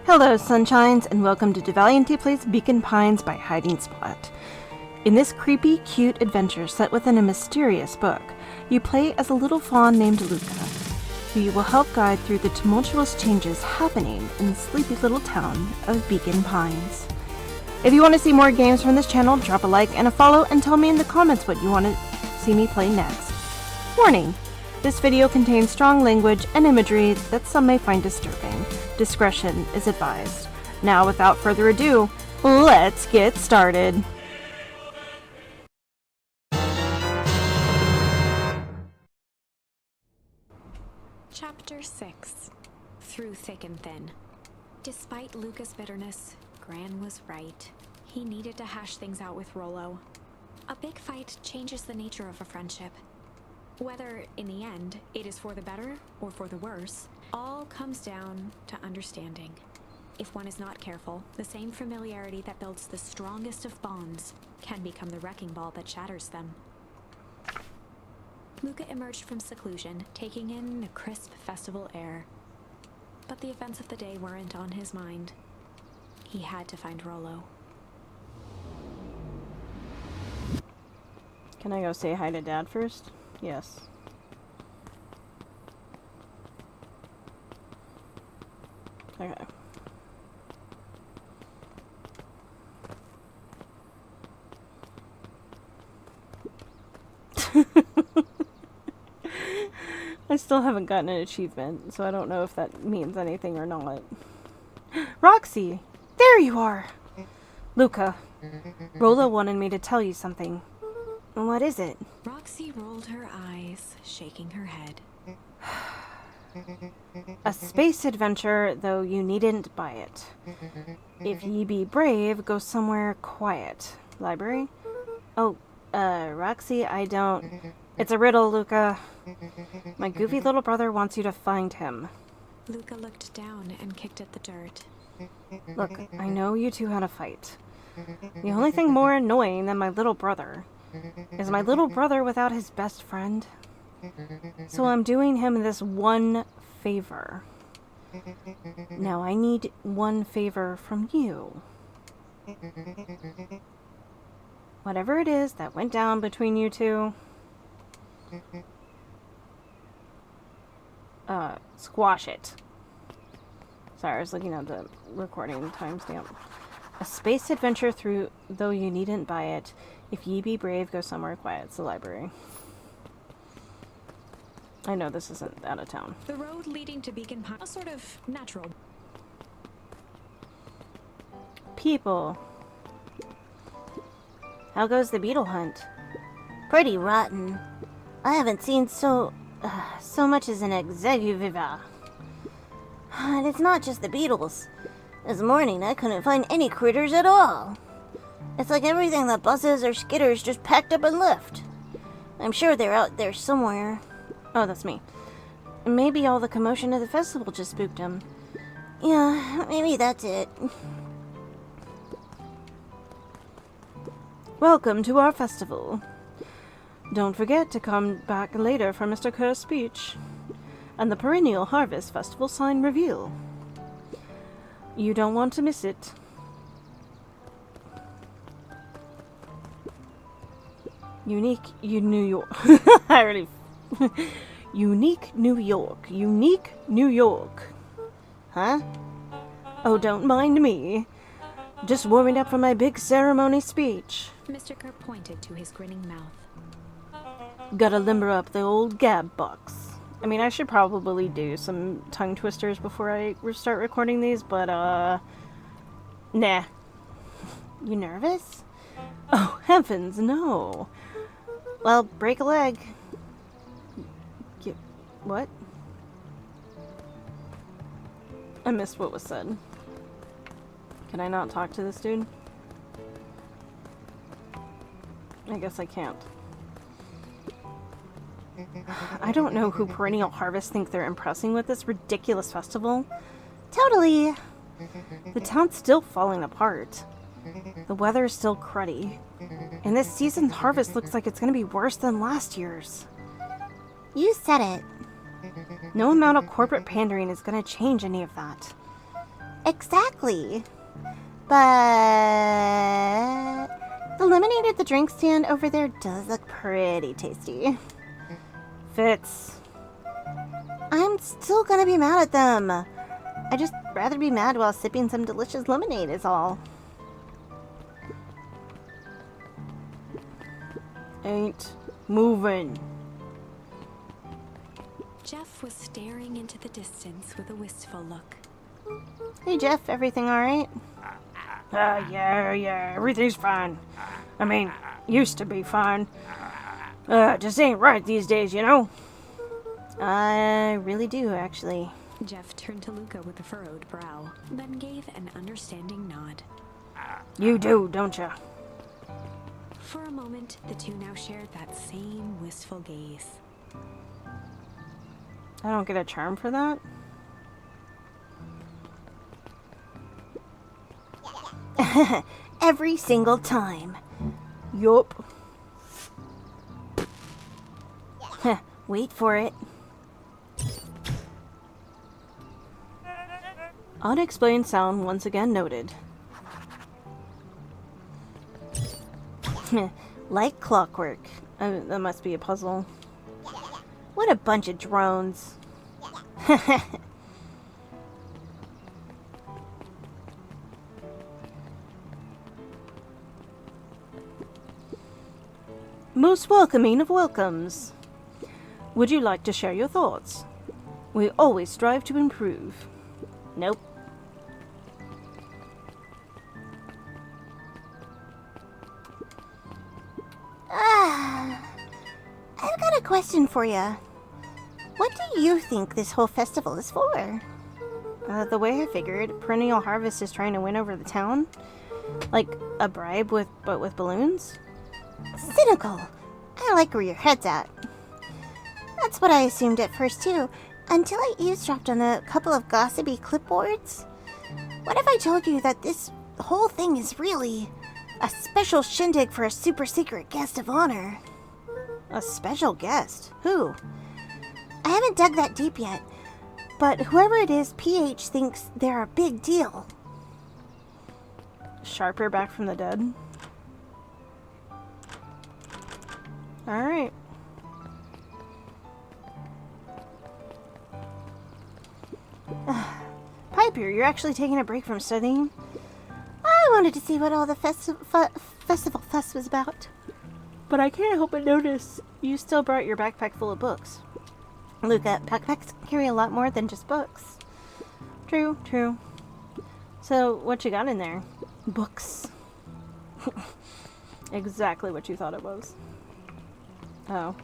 Hello, sunshines, and welcome to deValiante Plays Beacon Pines by Hiding Spot. In this creepy, cute adventure set within a mysterious book, you play as a little fawn named Luca, who you will help guide through the tumultuous changes happening in the sleepy little town of Beacon Pines. If you want to see more games from this channel, drop a like and a follow and tell me in the comments what you want to see me play next. Warning! This video contains strong language and imagery that some may find disturbing. Discretion is advised. Now, without further ado, let's get started. Chapter 6. Through Thick and Thin. Despite Luca's bitterness, Gran was right. He needed to hash things out with Rollo. A big fight changes the nature of a friendship. Whether, in the end, it is for the better or for the worse, all comes down to understanding. If one is not careful, the same familiarity that builds the strongest of bonds can become the wrecking ball that shatters them. Luca emerged from seclusion, taking in the crisp festival air. But the events of the day weren't on his mind. He had to find Rollo. Can I go say hi to Dad first? Yes. Okay. I still haven't gotten an achievement, so I don't know if that means anything or not. Roxy! There you are! Luca, Rollo wanted me to tell you something. What is it? Roxy rolled her eyes, shaking her head. A space adventure, though you needn't buy it. If ye be brave, go somewhere quiet. Library? Oh, Roxy, I don't... It's a riddle, Luca. My goofy little brother wants you to find him. Luca looked down and kicked at the dirt. Look, I know you two had a fight. The only thing more annoying than my little brother is my little brother without his best friend. So I'm doing him this one favor. Now I need one favor from you. Whatever it is that went down between you two, squash it. Sorry, I was looking at the recording timestamp. A space adventure through, though you needn't buy it. If ye be brave, go somewhere quiet. It's the library. I know this isn't out of town. The road leading to Beacon Pines was sort of natural. People. How goes the beetle hunt? Pretty rotten. I haven't seen so much as an executiva. And it's not just the beetles. This morning I couldn't find any critters at all. It's like everything that buzzes or skitters just packed up and left. I'm sure they're out there somewhere. Oh, that's me. Maybe all the commotion of the festival just spooked them. Yeah, maybe that's it. Welcome to our festival. Don't forget to come back later for Mr. Kerr's speech and the perennial harvest festival sign reveal. You don't want to miss it. Unique New York. I already... Unique New York. Unique New York. Huh? Oh, don't mind me. Just warming up for my big ceremony speech. Mr. Kerr pointed to his grinning mouth. Gotta limber up the old gab box. I mean, I should probably do some tongue twisters before I start recording these, but, nah. You nervous? Oh, heavens, no. Well, break a leg. What? I missed what was said. Can I not talk to this dude? I guess I can't. I don't know who Perennial Harvest think they're impressing with this ridiculous festival. Totally. The town's still falling apart. The weather is still cruddy. And this season's harvest looks like it's going to be worse than last year's. You said it. No amount of corporate pandering is going to change any of that. Exactly. But the lemonade at the drink stand over there does look pretty tasty. Fitz. I'm still gonna be mad at them. I'd just rather be mad while sipping some delicious lemonade is all. Ain't moving. Jeff was staring into the distance with a wistful look. Hey Jeff, everything alright? Yeah, everything's fine. I mean, used to be fine. Just ain't right these days, you know? I really do, actually. Jeff turned to Luca with a furrowed brow, then gave an understanding nod. You do, don't ya? For a moment, the two now shared that same wistful gaze. I don't get a charm for that? Every single time. Yup. Wait for it. Unexplained sound once again noted. Like clockwork. That must be a puzzle. What a bunch of drones. Most welcoming of welcomes. Would you like to share your thoughts? We always strive to improve. Nope. I've got a question for you. What do you think this whole festival is for? The way I figured, Perennial Harvest is trying to win over the town. Like a bribe with balloons? Cynical. I like where your head's at. That's what I assumed at first too, until I eavesdropped on a couple of gossipy clipboards. What if I told you that this whole thing is really a special shindig for a super secret guest of honor? A special guest? Who? I haven't dug that deep yet, but whoever it is, PH thinks they're a big deal. Sharper back from the dead? Alright. Piper, you're actually taking a break from studying? I wanted to see what all the festival fuss was about. But I can't help but notice you still brought your backpack full of books. Luca, backpacks carry a lot more than just books. True. So, what you got in there? Books. Exactly what you thought it was. Oh.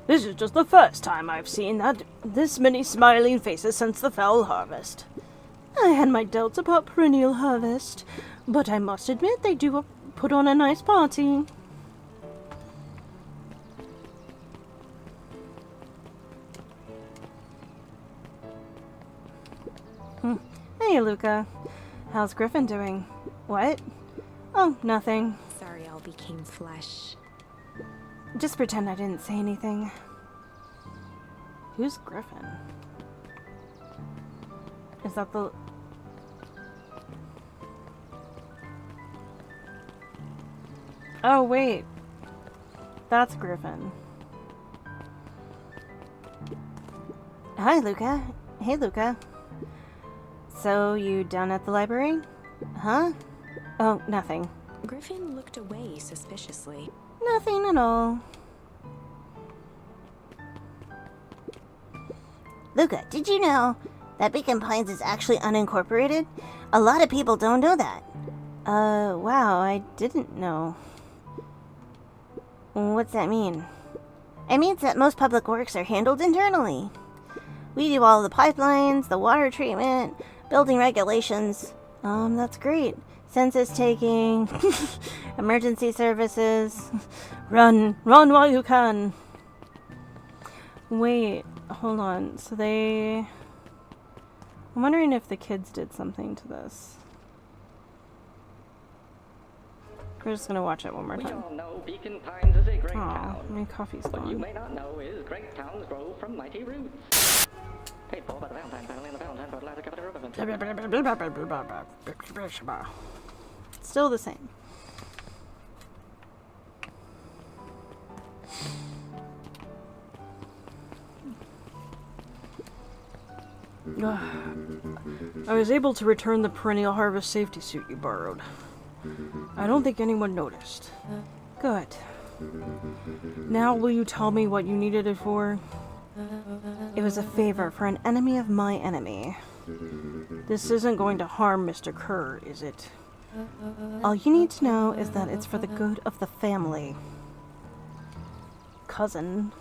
This is just the first time I've seen this many smiling faces since the Foul Harvest. I had my doubts about Perennial Harvest, but I must admit they do put on a nice party. Hey, Luca. How's Griffin doing? What? Oh, nothing. Sorry all became flesh. Just pretend I didn't say anything. Who's Griffin? Is that the... Oh, wait. That's Griffin. Hi, Luca. Hey, Luca. So, you down at the library? Huh? Oh, nothing. Griffin looked away suspiciously. Nothing at all. Luca, did you know that Beacon Pines is actually unincorporated? A lot of people don't know that. Wow, I didn't know. What's that mean? It means that most public works are handled internally. We do all the pipelines, the water treatment, building regulations. That's great. Census taking, emergency services. Run while you can. Wait, hold on. So I'm wondering if the kids did something to this. We're just gonna watch it one more We time. all know Beacon Pines is a great Aw, town. my coffee's What you gone. may not know is great towns grow from mighty roots. Still the same. I was able to return the perennial harvest safety suit you borrowed. I don't think anyone noticed. Good. Now will you tell me what you needed it for? It was a favor for an enemy of my enemy. This isn't going to harm Mr. Kerr, is it? All you need to know is that it's for the good of the family. Cousin.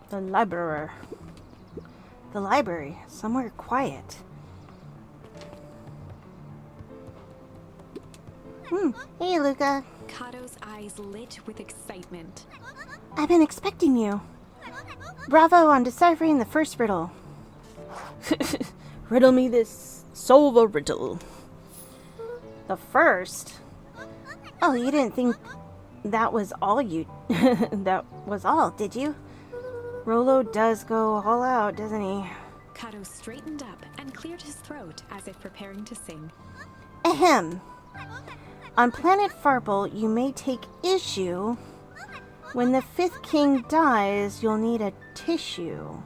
The library. The library. Somewhere quiet. Hey, Luca. Kato's eyes lit with excitement. I've been expecting you. Bravo on deciphering the first riddle. Riddle me this. Solve a riddle. The first? Oh, you didn't think that was all that was all, did you? Rollo does go all out, doesn't he? Kato straightened up and cleared his throat as if preparing to sing. Ahem. On planet Farple, you may take issue. When the fifth king dies, you'll need a tissue.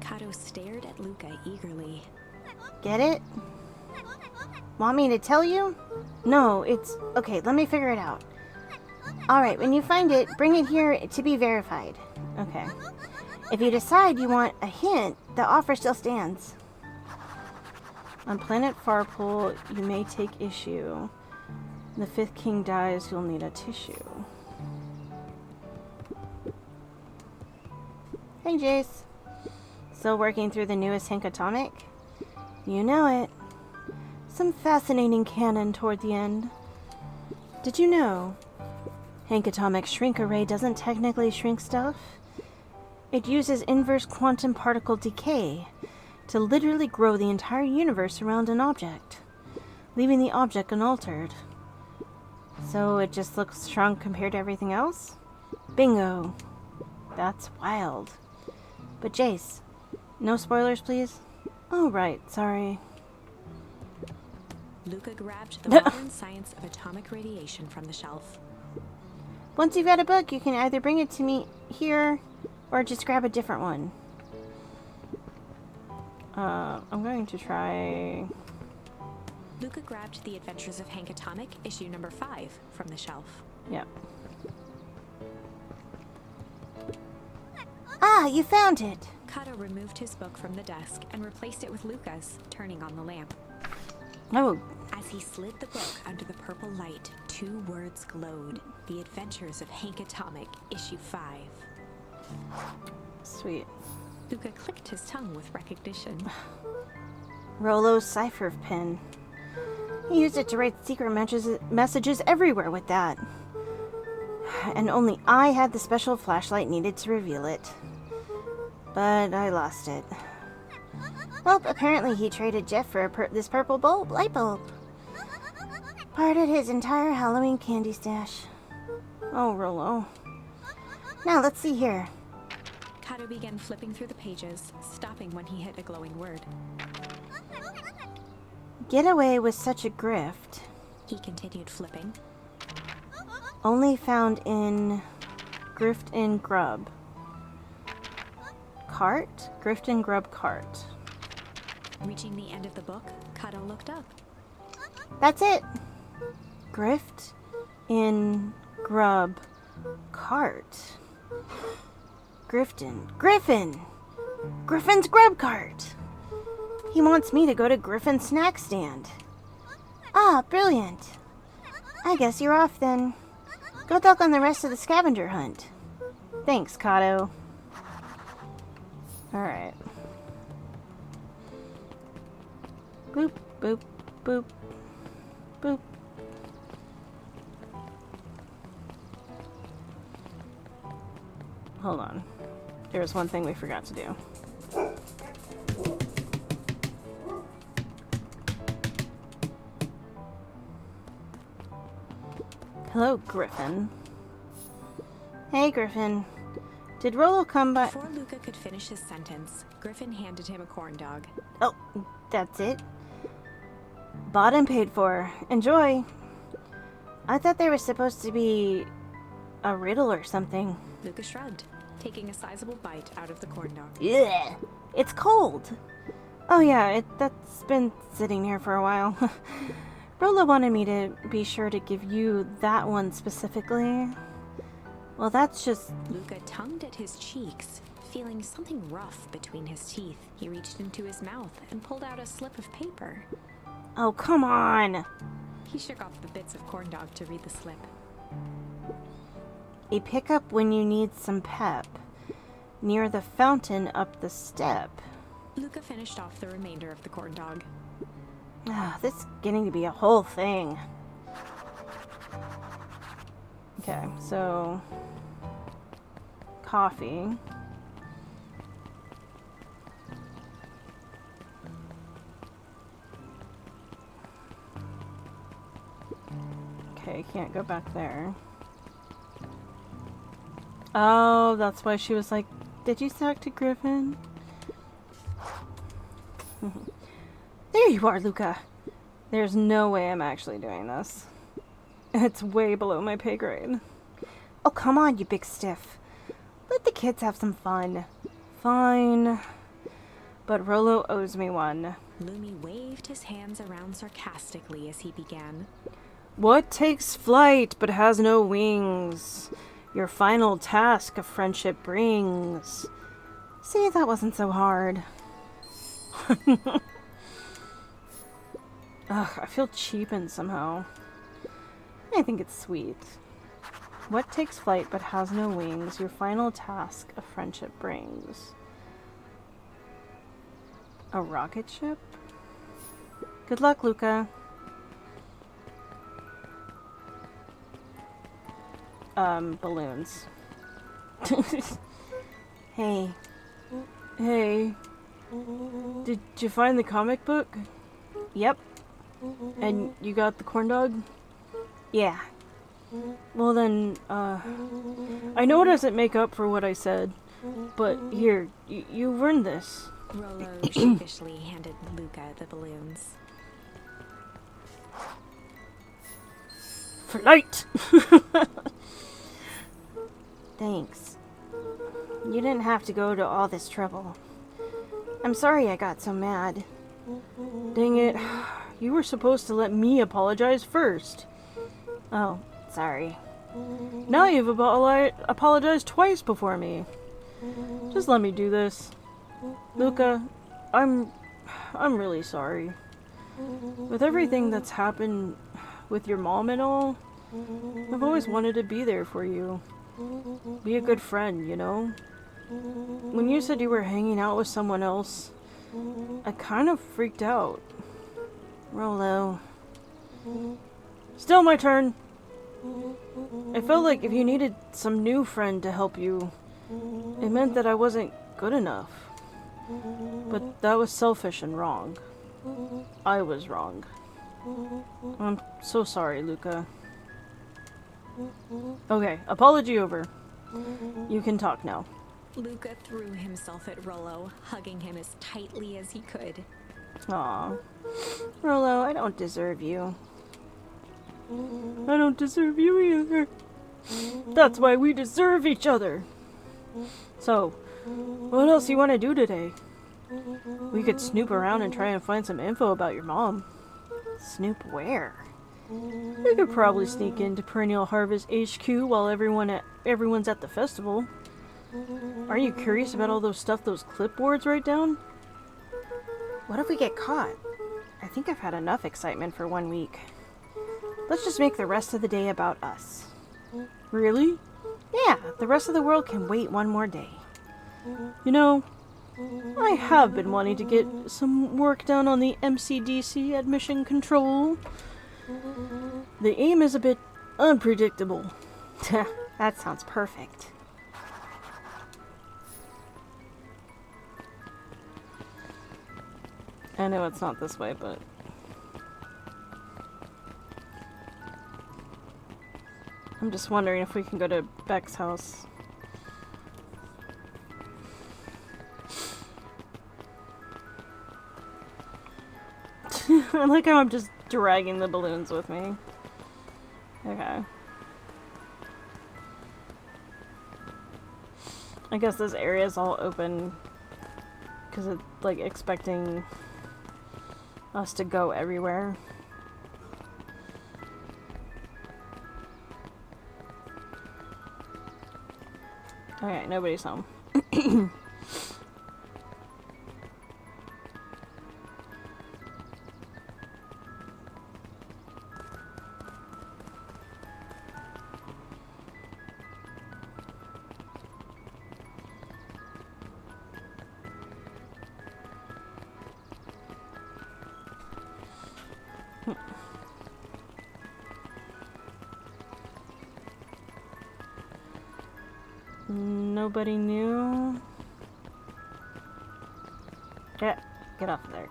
Kato stared at Luca eagerly. Get it? Want me to tell you? No, it's... Okay, let me figure it out. Alright, when you find it, bring it here to be verified. Okay. If you decide you want a hint, the offer still stands. On planet Farpool, you may take issue. When the fifth king dies, you'll need a tissue. Hey, Jace. Still working through the newest Hank Atomic? You know it. Some fascinating canon toward the end. Did you know Hank Atomic Shrink Array doesn't technically shrink stuff? It uses inverse quantum particle decay to literally grow the entire universe around an object, leaving the object unaltered. So it just looks shrunk compared to everything else? Bingo. That's wild. But Jace, no spoilers, please? Oh, right, sorry. Luca grabbed the Modern Science of Atomic Radiation from the shelf. Once you've got a book, you can either bring it to me here or just grab a different one. I'm going to try... Luca grabbed The Adventures of Hank Atomic, issue number 5, from the shelf. Yeah. Ah, you found it! Kato removed his book from the desk and replaced it with Luca's, turning on the lamp. Oh, As he slid the book under the purple light, 2 words glowed. The Adventures of Hank Atomic, issue 5. sweet. Luca clicked his tongue with recognition. Rollo's cipher pen. He used it to write secret messages everywhere with that. And only I had the special flashlight needed to reveal it. But I lost it. Well, apparently he traded Jeff for this purple light bulb. Parted his entire Halloween candy stash. Oh, Rollo. Now, let's see here. Kato began flipping through the pages, stopping when he hit a glowing word. Get away with such a grift. He continued flipping. Only found in Grift in Grub. Cart? Grift and Grub cart. Reaching the end of the book, Kato looked up. That's it. Grift in Grub cart. Griffin! Griffin's grub cart! He wants me to go to Griffin's snack stand. Ah, brilliant. I guess you're off then. Good luck on the rest of the scavenger hunt. Thanks, Kato. Alright. Boop, boop, boop, boop. Hold on. There was one thing we forgot to do. Hello, Griffin. Hey, Griffin. Did Rollo come by? Before Luca could finish his sentence, Griffin handed him a corn dog. Oh, that's it? Bought and paid for. Enjoy. I thought there was supposed to be a riddle or something. Luca shrugged, taking a sizable bite out of the corn dog. Yeah, it's cold. Oh yeah, that's been sitting here for a while. Rollo wanted me to be sure to give you that one specifically. Well, that's just... Luca tongued at his cheeks, feeling something rough between his teeth. He reached into his mouth and pulled out a slip of paper. Oh, come on! He shook off the bits of corn dog to read the slip. A pickup when you need some pep. Near the fountain up the step. Luca finished off the remainder of the corn dog. This is getting to be a whole thing. Okay, so... coffee. Okay, can't go back there. Oh, that's why she was like, did you talk to Griffin? There you are, Luca. There's no way I'm actually doing this. It's way below my pay grade. Oh, come on, you big stiff. Let the kids have some fun. Fine. But Rollo owes me one. Lumi waved his hands around sarcastically as he began. What takes flight but has no wings? Your final task a friendship brings. See, that wasn't so hard. Ugh, I feel cheapened somehow. I think it's sweet. What takes flight but has no wings? Your final task a friendship brings. A rocket ship? Good luck, Luca. Balloons. Hey. Hey. Did you find the comic book? Yep. And you got the corn dog? Yeah. Well then, I know it doesn't make up for what I said, but here, you've earned this. Rollo sheepishly handed Luca the balloons. Flight! Thanks. You didn't have to go to all this trouble. I'm sorry I got so mad. Dang it. You were supposed to let me apologize first. Oh, sorry. Now you've apologized twice before me. Just let me do this. Luca, I'm really sorry. With everything that's happened with your mom and all, I've always wanted to be there for you. Be a good friend, you know? When you said you were hanging out with someone else, I kind of freaked out. Rollo. Still my turn. I felt like if you needed some new friend to help you, it meant that I wasn't good enough. But that was selfish and wrong. I was wrong. I'm so sorry, Luca. Okay, apology over. You can talk now. Luca threw himself at Rollo, hugging him as tightly as he could. Aw. Rollo, I don't deserve you. I don't deserve you either. That's why we deserve each other. So, what else you want to do today? We could snoop around and try and find some info about your mom. Snoop where? We could probably sneak into Perennial Harvest HQ while everyone's at the festival. Are you curious about all those stuff those clipboards write down? What if we get caught? I think I've had enough excitement for 1 week. Let's just make the rest of the day about us. Really? Yeah, the rest of the world can wait one more day. You know, I have been wanting to get some work done on the MCDC admission control. The aim is a bit unpredictable. That sounds perfect. I know it's not this way, but... I'm just wondering if we can go to Beck's house. I like how I'm just dragging the balloons with me. Okay. I guess this area is all open because it's like expecting us to go everywhere. Okay, nobody's home. Nobody new. Get off there.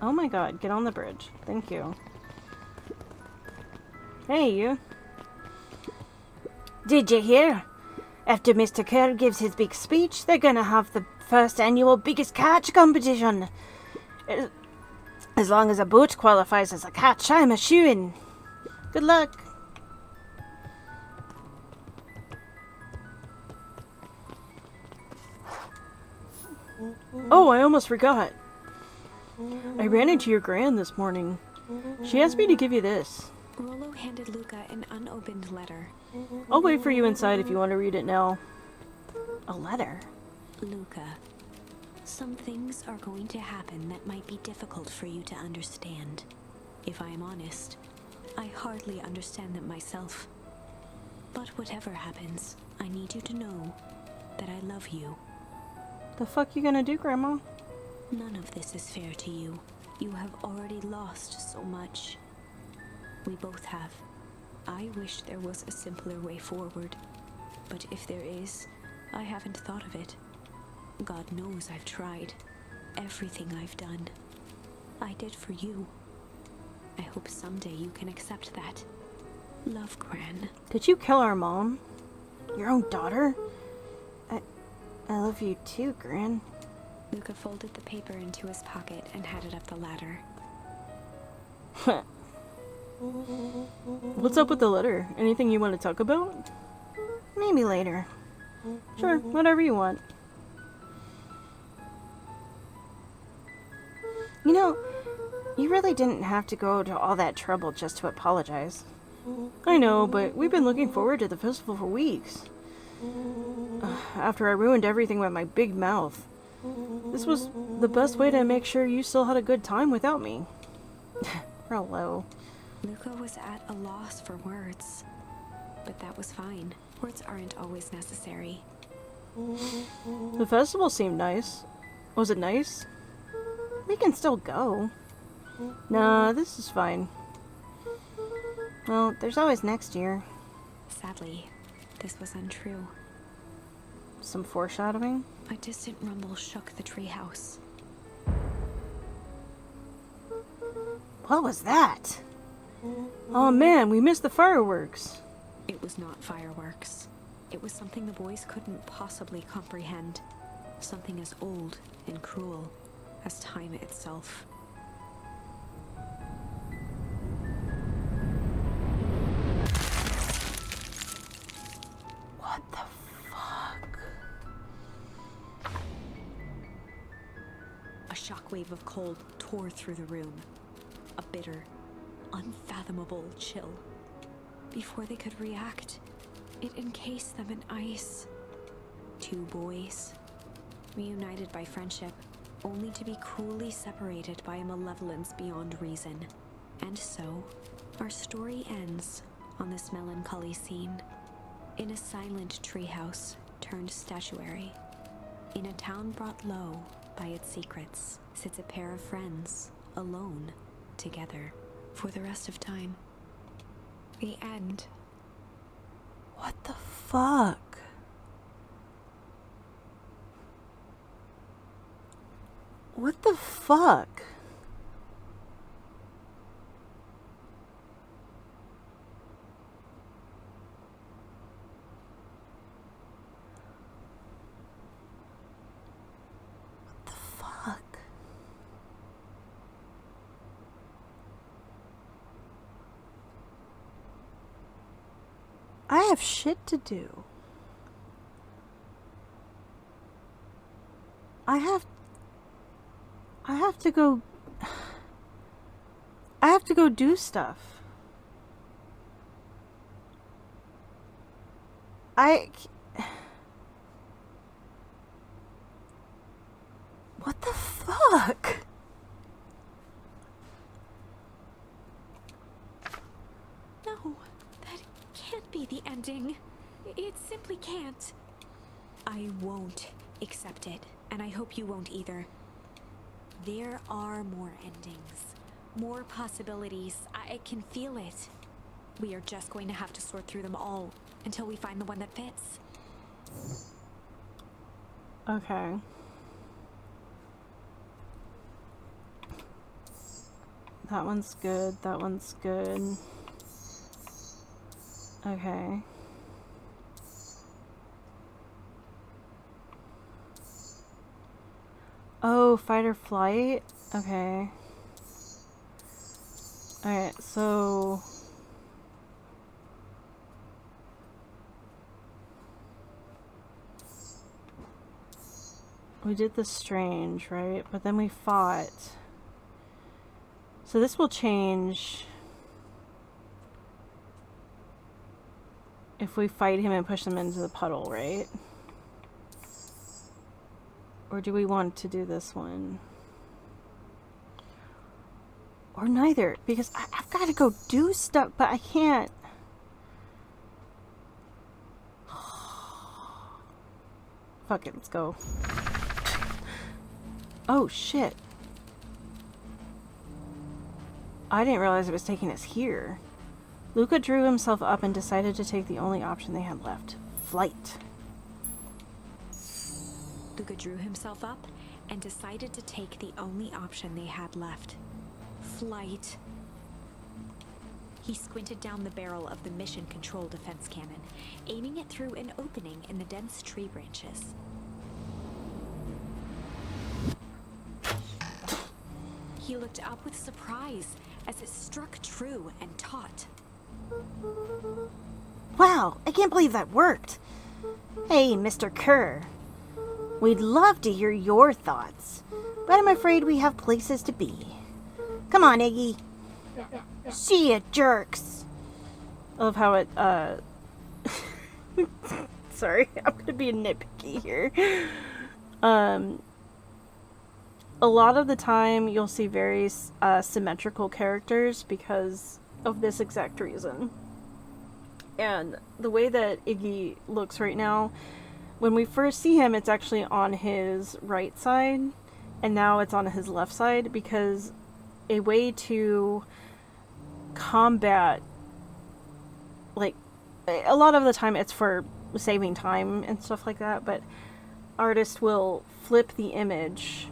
Oh my god, get on the bridge. Thank you. Hey, you. Did you hear? After Mr. Kerr gives his big speech, they're gonna have the first annual biggest catch competition. As long as a boat qualifies as a catch, I'm a shoo-in. Good luck. Oh, I almost forgot. I ran into your gran this morning. She asked me to give you this. Rollo handed Luca an unopened letter. I'll wait for you inside if you want to read it now. A letter? Luca, some things are going to happen that might be difficult for you to understand. If I am honest, I hardly understand them myself. But whatever happens, I need you to know that I love you. The fuck you gonna do, Grandma? None of this is fair to you. You have already lost so much. We both have. I wish there was a simpler way forward. But if there is, I haven't thought of it. God knows I've tried. Everything I've done, I did for you. I hope someday you can accept that. Love, Gran. Did you kill our mom? Your own daughter? I love you too, Gran. Luca folded the paper into his pocket and headed up the ladder. What's up with the letter? Anything you want to talk about? Maybe later. Sure, whatever you want. You know, you really didn't have to go to all that trouble just to apologize. I know, but we've been looking forward to the festival for weeks. After I ruined everything with my big mouth. This was the best way to make sure you still had a good time without me. Hello. Luca was at a loss for words. But that was fine. Words aren't always necessary. The festival seemed nice. Was it nice? We can still go. Nah, this is fine. Well, there's always next year. Sadly, this was untrue. Some foreshadowing? A distant rumble shook the treehouse. What was that? Oh man, we missed the fireworks. It was not fireworks. It was something the boys couldn't possibly comprehend. Something as old and cruel as time itself. What the fuck? A shockwave of cold tore through the room. A bitter, unfathomable chill. Before they could react, it encased them in ice. Two boys, reunited by friendship, only to be cruelly separated by a malevolence beyond reason. And so, our story ends on this melancholy scene. In a silent treehouse turned statuary, in a town brought low by its secrets, sits a pair of friends, alone, together, for the rest of time. The end. What the fuck? What the fuck? I have shit to do. I have to go. I have to go do stuff. What the fuck? No, that can't be the ending. It simply can't. I won't accept it, and I hope you won't either. There are more endings, more possibilities. I can feel it. We are just going to have to sort through them all until we find the one that fits. Okay. That one's good. That one's good. Okay. Oh, fight or flight? Okay. Alright, so... we did the strange, right? But then we fought. So this will change if we fight him and push him into the puddle, right? Or do we want to do this one? Or neither, because I've got to go do stuff, but I can't. Fuck it, let's go. Oh, shit. I didn't realize it was taking us here. Luca drew himself up and decided to take the only option they had left. Flight. Luca drew himself up and decided to take the only option they had left. Flight. He squinted down the barrel of the mission control defense cannon, aiming it through an opening in the dense tree branches. He looked up with surprise as it struck true and taut. Wow, I can't believe that worked. Hey, Mr. Kerr. We'd love to hear your thoughts, but I'm afraid we have places to be. Come on, Iggy. See ya, jerks. I love how it, sorry, I'm gonna be nitpicky here. A lot of the time you'll see very symmetrical characters because of this exact reason. And the way that Iggy looks right now, when we first see him, it's actually on his right side, and now it's on his left side, because a way to combat, like, a lot of the time it's for saving time and stuff like that, but artists will flip the image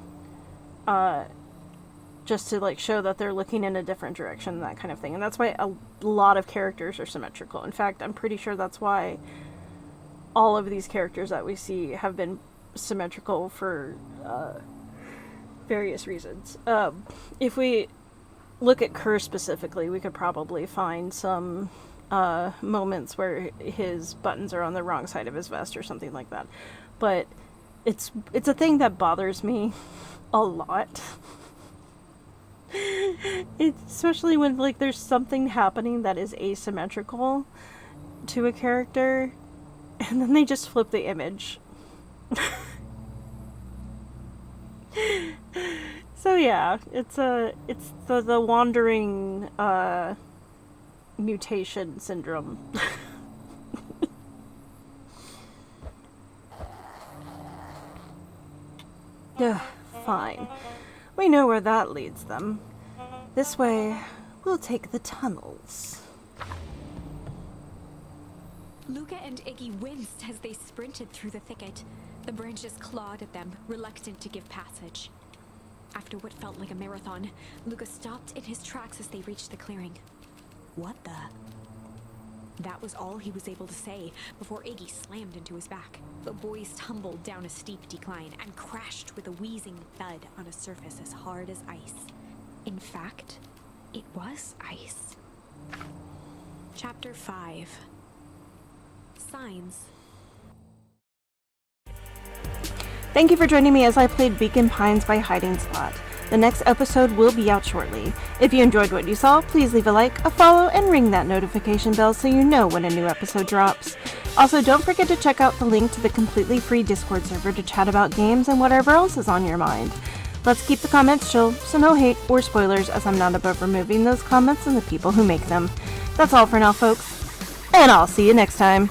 just to like show that they're looking in a different direction, that kind of thing. And that's why a lot of characters are symmetrical. In fact, I'm pretty sure that's why all of these characters that we see have been symmetrical for various reasons. If we look at Kerr specifically, we could probably find some moments where his buttons are on the wrong side of his vest or something like that. But it's a thing that bothers me a lot. Especially when like there's something happening that is asymmetrical to a character, and then they just flip the image. So yeah, it's the wandering mutation syndrome. Ugh, fine. We know where that leads them. This way, we'll take the tunnels. Luca and Iggy winced as they sprinted through the thicket. The branches clawed at them, reluctant to give passage. After what felt like a marathon, Luca stopped in his tracks as they reached the clearing. What the? That was all he was able to say before Iggy slammed into his back. The boys tumbled down a steep decline and crashed with a wheezing thud on a surface as hard as ice. In fact, it was ice. Chapter 5. signs. Thank you for joining me as I played Beacon Pines by Hiding Spot. The next episode will be out shortly. If you enjoyed what you saw, please leave a like, a follow, and ring that notification bell so you know when a new episode drops. Also, don't forget to check out the link to the completely free Discord server to chat about games and whatever else is on your mind. Let's keep the comments chill, so no hate or spoilers, as I'm not above removing those comments and the people who make them. That's all for now, folks, and I'll see you next time.